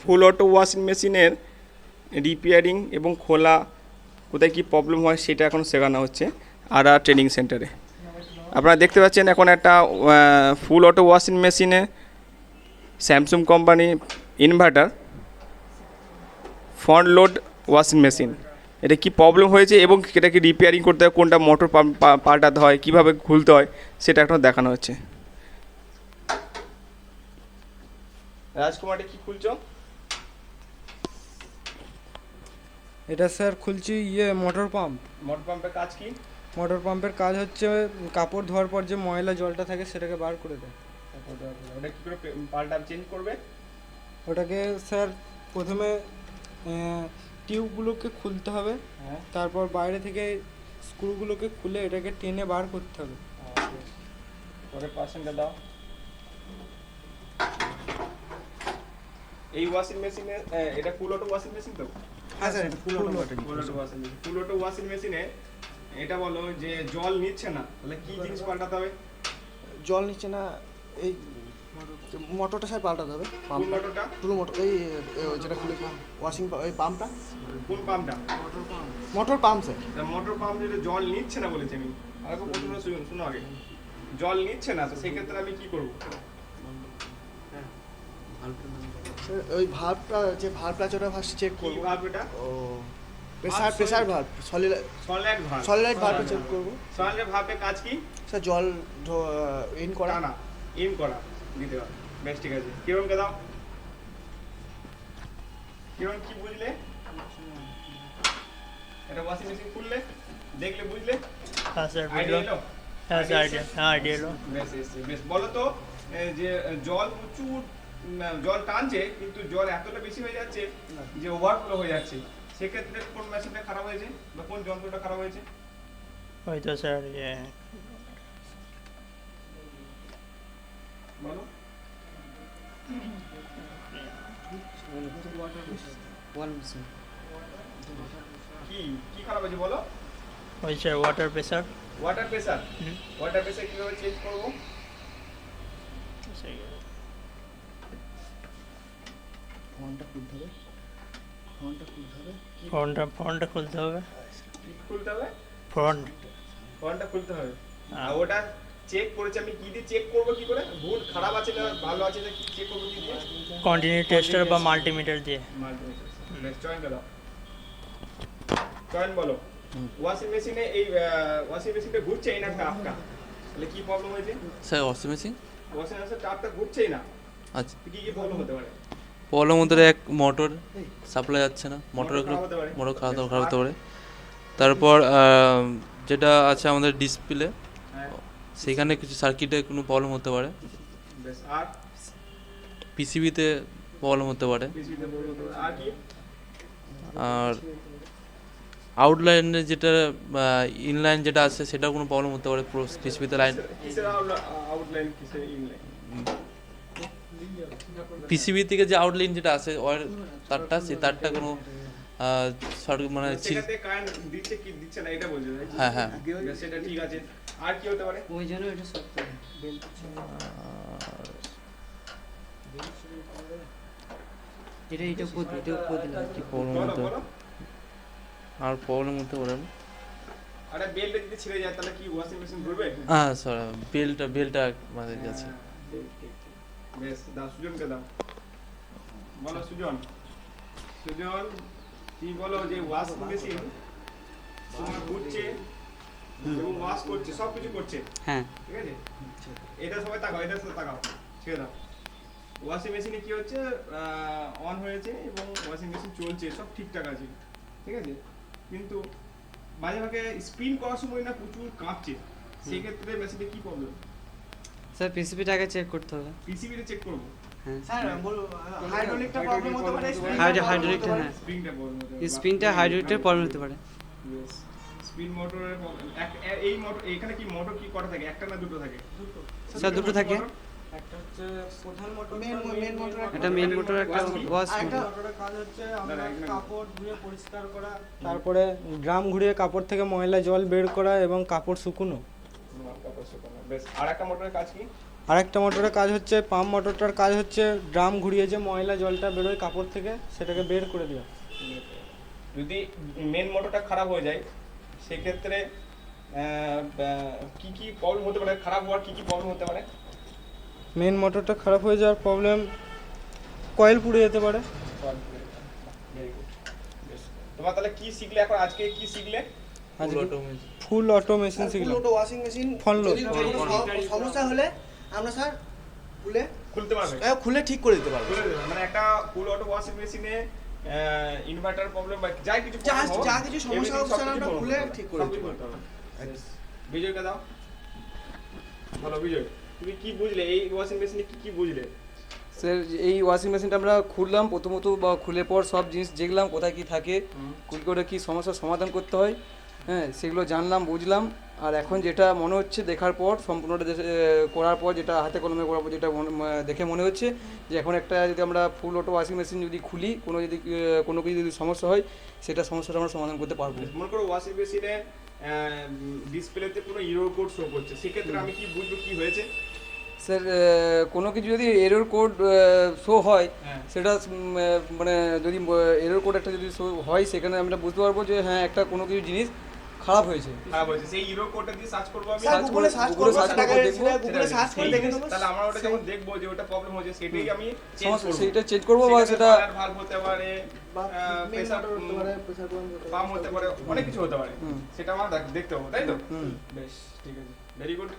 ফুল auto washing মেশিনের repairing এবং খোলা কোথায় কী প্রবলেম হয় সেটা এখন শেখানো হচ্ছে আর ট্রেনিং সেন্টারে। আপনারা দেখতে পাচ্ছেন এখন একটা ফুল অটো ওয়াশিং মেশিনে Samsung company inverter front load washing machine, এটা কি প্রবলেম হয়েছে এবং এটাকে রিপেয়ারিং করতে হয়, কোনটা মোটর পাল্টাতে হয়, কীভাবে খুলতে হয় সেটা এখন দেখানো হচ্ছে। রাজকুমারটা কি খুলছো? এটা স্যার খুলছি মোটর পাম্প। মোটর পাম্পের কাজ কি? মোটর পাম্পের কাজ হচ্ছে কাপড় ধোয়ার পর যে ময়লা জলটা থাকে সেটাকে বার করে দেয়। ওটা কী করে পাল্টা চেঞ্জ করবে? ওটাকে স্যার প্রথমে টিউবগুলোকে খুলতে হবে, হ্যাঁ, তারপর বাইরে থেকে স্ক্রুগুলোকে খুলে এটাকে টেনে বার করতে হবে। পরে পার্সেন্টটা দাও। এই ওয়াশিং মেশিনে এটা ফুল অটো ওয়াশিং মেশিন তো? হ্যাঁ স্যার, এটা ফুল অটো ওয়াশিং মেশিন। ফুল অটো ওয়াশিং মেশিনে এটা বলো যে জল নিচ্ছে না, তাহলে কি জিনিস পাল্টাতে হবে? জল নিচ্ছে না, এই মোটরটা স্যার পাল্টাতে হবে। কোন মোটরটা? টুলু মোটর, এই যেটা খুলে ওয়াশিং এই পাম্পটা। কোন পাম্পটা? Motor pump sir. Motor pump যেটা জল নিচ্ছে না বলেছি আমি, আরেকবার প্রথমে শুনো আগে। জল নিচ্ছে না, তো সেক্ষেত্রে আমি কি করব? স্যার ওই ভাল্বটা, যে ভাল্বটা আছে ওটা ফার্স্ট চেক কি করব। ভাল্ব এটা? ও pressure valve, solid valve. Solid ভাল্বটা চেক করব। সলিড ভাল্বের কাজ কি? স্যার জল ইন করা। না, ইন করা দিতে হবে। বেশ, ঠিক আছে। কিরণকে দাও। কিরণ কি বুঝলে? এটা ওয়াশিং মেশিন খুললে দেখলে বুঝলে? হ্যাঁ স্যার, আইডিয়া এলো? হ্যাঁ স্যার, আইডিয়া এলো। বেশ বলো তো, যে জল প্রচুর জল টানছে কিন্তু জল এতটা বেশি হয়ে যাচ্ছে যে ওভারফ্লো হয়ে যাচ্ছে, সেক্ষেত্রে কোন মেশিনটা খারাপ হয়েছে বা কোন যন্ত্রটা খারাপ হয়েছে? হয়তো স্যার বলো। কি কি খারাপ হয়েছে বলো? ওই sir water pressure. Water pressure. Water pressure কিভাবে চেঞ্জ করবো? ফোনটা খুলতে হবে। ফ্রন্টটা খুলতে হবে। কি খুলতে হবে? ফ্রন্টটা খুলতে হবে। আর ওটা চেক করেছে আমি কি দিয়ে চেক করবো, কি করে ভুল খারাপ আছে না ভালো আছে না কি চেক করবো কি দিয়ে? কন্টিনিউ টেস্টার বা মাল্টিমিটার দিয়ে। মাল্টিমিটার। বেশ, চয়েন দাও। চয়েন বলো। ওয়াশিং মেশিনে এই ওয়াশিং মেশিনটা ঘুরছেই না টাপটা, তাহলে কি প্রবলেম হয়েছে? স্যার ওয়াশিং মেশিন টাপটা ঘুরছেই না, আচ্ছা, কি কি প্রবলেম হতে পারে? প্রবলেম মধ্যে এক মোটর সাপ্লাই যাচ্ছে না, মোটর খারাপ হতে পারে। তারপর যেটা আছে আমাদের ডিসপ্লে, হ্যাঁ, সেখানে কিছু সার্কিটে কোনো প্রবলেম হতে পারে। বেশ। আর পিসিবিতে প্রবলেম হতে পারে। পিসিতে প্রবলেম হতে পারে। আর কি? আর আউটলাইনের যেটা ইনলাইন যেটা আছে সেটাও কোনো প্রবলেম হতে পারে, পুরো পিসিবিতে লাইন, কিসের আউটলাইন কিসের ইনলাইন? পিসিবি থেকে যে আউটলাইন যেটা আছে ওয়ার তারটা, সেই তারটা কোনো মানে সেটাতে কারেন্ট দিচ্ছে কি দিচ্ছে না এটা বলছো? হ্যাঁ হ্যাঁ। বেশ, সেটা ঠিক আছে। আর কি হতে পারে? ওই জন্য এটা সত্য এটা কি প্রবলেম বলো হতে বলো। আর প্রবলেম হতে পারে না। আরে বেলটা যদি ছিঁড়ে যায় তাহলে কি ওয়াশিং মেশিন ঘুরবে? হ্যাঁ স্যার, বেলটা আমাদের কাছে। ঠিক, ঠিক, ঠিক। বেশ, দাও সুজনকে দাও। বলো সুজন। সুজন, কি বলো যে ওয়াশিং মেশিন তোমার ঘুরছে এবং ওয়াশ করছে, সব কিছু করছে, হ্যাঁ ঠিক আছে? এটা সবাই তাকাও, এটা সবাই তাকাও, ছেড়ে দাও। ওয়াশিং মেশিনে কি হচ্ছে, অন হয়েছে এবং ওয়াশিং মেশিন চলছে, সব ঠিকঠাক আছে, ঠিক আছে? কিন্তু মাঝে মাঝে স্পিন করার সময় না প্রচুর কাঁপছে, সেক্ষেত্রে মেশিনে কি প্রবলেম? স্যার পিসিবিটাকে চেক করতে হবে। পিসিবিতে চেক করবো। স্যার বলো, হাইড্রোলিকটা প্রবলেম হতে পারে। হাইড্রোলিকটা, হ্যাঁ স্প্রিংটা প্রবলেম হতে পারে। স্পিনটা হাইড্রোলিকটার প্রবলেম হতে পারে। স্পিন মোটরের এই মোটর, এখানে কি মোটর কি কটা থাকে, একটা না দুটো থাকে? স্যার দুটো থাকে। একটা হচ্ছে প্রধান মোটর, মেন মোটর, একটা মেন মোটর, একটা ওয়াশ একটা মোটর। মোটরের কাজ হচ্ছে আমরা কাপড় ধুয়ে পরিষ্কার করা, তারপরে ড্রাম ঘুরিয়ে কাপড় থেকে ময়লা জল বের করা এবং কাপড় শুকনো। বেশ, আর একটা মোটরের কাজ কি? আরেকটা মোটরের কাজ হচ্ছে, পাম্প মোটরটার কাজ হচ্ছে ড্রাম ঘুরিয়ে যে ময়লা জলটা বেরোয় কাপড় থেকে সেটাকে বের করে দেওয়া। যদি মেন মোটরটা খারাপ হয়ে যায় সেক্ষেত্রে কি কি প্রবলেম হতে পারে, খারাপ হওয়ার কি কি প্রবলেম হতে পারে? মেন মোটরটা খারাপ হয়ে যাওয়ার প্রবলেম, কয়েল পুড়ে যেতে পারে। Very good. তোমার তাহলে কি শিখলে এখন, আজকে কি শিখলে? আজকে ফুল অটো মেশিন শিখলাম। ফুল ওয়াশিং মেশিন ফোন লোড। সমস্যা হলে আমরা স্যার খুলতে পারবে? খুলে ঠিক করে দিতে পারবো। খুলে দেবে মানে একটা ফুল অটো ওয়াশিং মেশিনে ইনভার্টার প্রবলেম বা যা কিছু যা কিছু সমস্যা হোক স্যার আমরা খুলে ঠিক করে দিতে পারবো। বিজয়কে দাও। বলো বিজয়, তুমি কি বুঝলে এই ওয়াশিং মেশিনে কি কি বুঝলে? স্যার এই ওয়াশিং মেশিনটা আমরা খুললাম প্রথমত, বা খুলে পর সব জিনিস দেখলাম কোথায় কী থাকে, কী করে কী সমস্যার সমাধান করতে হয়, হ্যাঁ সেগুলো জানলাম বুঝলাম। আর এখন যেটা মনে হচ্ছে দেখার পর, সম্পূর্ণটা করার পর, যেটা হাতে কলমে করার পর যেটা দেখে মনে হচ্ছে যে এখন একটা যদি আমরা ফুল অটো ওয়াশিং মেশিন যদি খুলি, কোনো কিছু যদি সমস্যা হয় সেটা সমস্যাটা আমরা সমাধান করতে পারবো। মনে করো ওয়াশিং মেশিনে ডিসপ্লেতে কোনো ইরর কোড শো করছে, সেক্ষেত্রে আমি কি বুঝবো কি হয়েছে? স্যার কোনো কিছু যদি এরর কোড শো হয়, সেটা মানে যদি এরর কোড একটা যদি শো হয়, সেখানে আমরা বুঝতে পারবো যে হ্যাঁ একটা কোনো কিছু জিনিস খারাপ হয়েছে। খারাপ হয়েছে, সেই ইরর কোডটা দিয়ে সার্চ করবো আমি। স্যার গুগলে সার্চ করব, গুগলে সার্চ করে দেখে নেব। তাহলে আমরা ওটা যখন দেখবো যে ওটা প্রবলেম হয়েছে, সেটাই আমি চেঞ্জ করব। সেইটা চেঞ্জ করবো, বা সেটা ভালভ হতে পারে, প্রেসার পাম্প হতে পারে, অনেক কিছু হতে পারে, সেটা আমার দেখতে হবে, তাই তো? বেশ ঠিক আছে, ভেরি গুড।